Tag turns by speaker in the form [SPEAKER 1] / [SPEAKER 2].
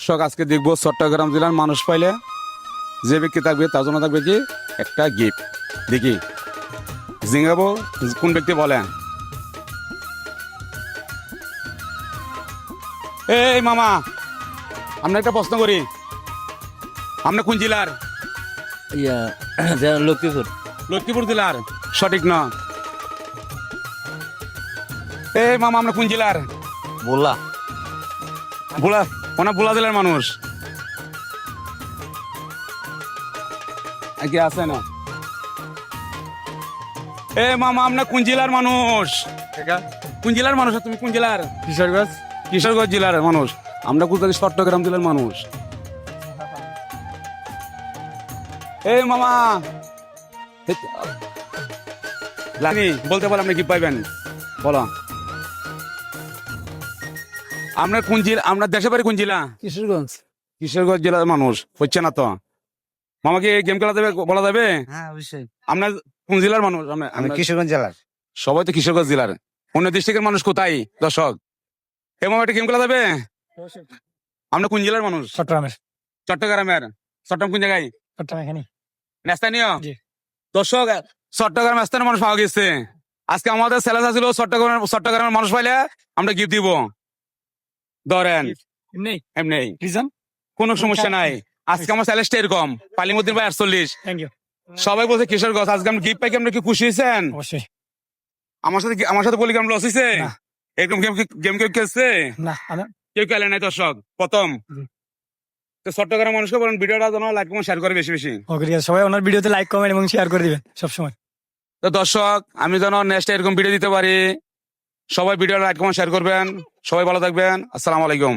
[SPEAKER 1] দর্শক আজকে দেখবো চট্টগ্রাম জেলার মানুষ পাইলে যে ব্যক্তি থাকবে তার জন্য থাকবে কি একটা গিফট। দেখি জিঙ্গাবো কোন ব্যক্তি বলেন। এই মামা, আমরা একটা প্রশ্ন করি, আপনি কোন জেলার?
[SPEAKER 2] ইয়া লক্ষ্মীপুর।
[SPEAKER 1] লক্ষ্মীপুর জেলার? সঠিক না। এই মামা, আমরা কোন জেলার?
[SPEAKER 2] বোলা।
[SPEAKER 1] ভোলা? ওনা ভোলা জেলার মানুষ কি আছে না? এ মামা, আমরা কোন জেলার মানুষ? কোন জেলার মানুষ? তুমি কোন জেলার?
[SPEAKER 2] কিশোরগঞ্জ।
[SPEAKER 1] কিশোরগঞ্জ জেলার মানুষ। আমরা কোথায়? চট্টগ্রাম জেলার মানুষ। এই মামা লানি বলতে বল, আপনি কি পাইবেন বলো। আমরা কোন জেলা? আমরা দেশে বাড়ি কোন জেলা?
[SPEAKER 2] কিশোরগঞ্জ।
[SPEAKER 1] কিশোরগঞ্জ জেলার মানুষ হচ্ছে না তো। মামাকে গেম খেলা যাবে, বলা যাবে?
[SPEAKER 2] হ্যাঁ অবশ্যই।
[SPEAKER 1] আপনার কোন জেলার মানুষ?
[SPEAKER 2] আমি কিশোরগঞ্জ জেলার।
[SPEAKER 1] সবাই তো কিশোরগঞ্জ জেলার। অন্য ডিস্ট্রিক্টের মানুষ কোথায় দর্শক? এই মামা একটা গেম খেলা যাবে? আমরা কোন জেলার মানুষ?
[SPEAKER 2] চট্টগ্রামের।
[SPEAKER 1] চট্টগ্রামের। চট্টগ্রাম কোন জায়গায়?
[SPEAKER 2] চট্টগ্রাম এখানে।
[SPEAKER 1] স্থানীয়?
[SPEAKER 2] জি।
[SPEAKER 1] দর্শক চট্টগ্রাম স্থানীয় মানুষ পাওয়া গেছে। আজকে আমাদের চ্যালেঞ্জ ছিল চট্টগ্রামের মানুষ পাইলে আমরা গিফট দিব। ধরেন
[SPEAKER 2] নেই
[SPEAKER 1] এমনি
[SPEAKER 2] রিজন।
[SPEAKER 1] কোনো সমস্যা নাই। আজকে আমার চ্যালেঞ্জটা এরকম, পালিমুদ্দিন ভাই 48।
[SPEAKER 2] Thank you.
[SPEAKER 1] সবাই বলছে কিশোরগঞ্জ। আজকে আমি গিফট পাই, আপনি কি খুশি হয়েছেন?
[SPEAKER 2] অবশ্যই।
[SPEAKER 1] আমার সাথে বলি কেমন লস হয়েছে?
[SPEAKER 2] না।
[SPEAKER 1] এরকম গেম কেউ খেলছে?
[SPEAKER 2] না
[SPEAKER 1] কেউ খেলে নাই দর্শক, প্রথম।
[SPEAKER 2] জি।
[SPEAKER 1] তো চট্টগ্রাম মানুষকে বলেন ভিডিওটা যেন লাইক এবং শেয়ার করে বেশি বেশি।
[SPEAKER 2] ওকে ঠিক আছে, সবাই ওনার ভিডিওতে লাইক কমেন্ট এবং শেয়ার করে দিবেন সবসময়।
[SPEAKER 1] তো দর্শক আমি যেন নেক্সট এরকম ভিডিও দিতে পারি, সবাই ভিডিও লাইক এবং শেয়ার করবেন। সবাই ভালো থাকবেন। আসসালামু আলাইকুম।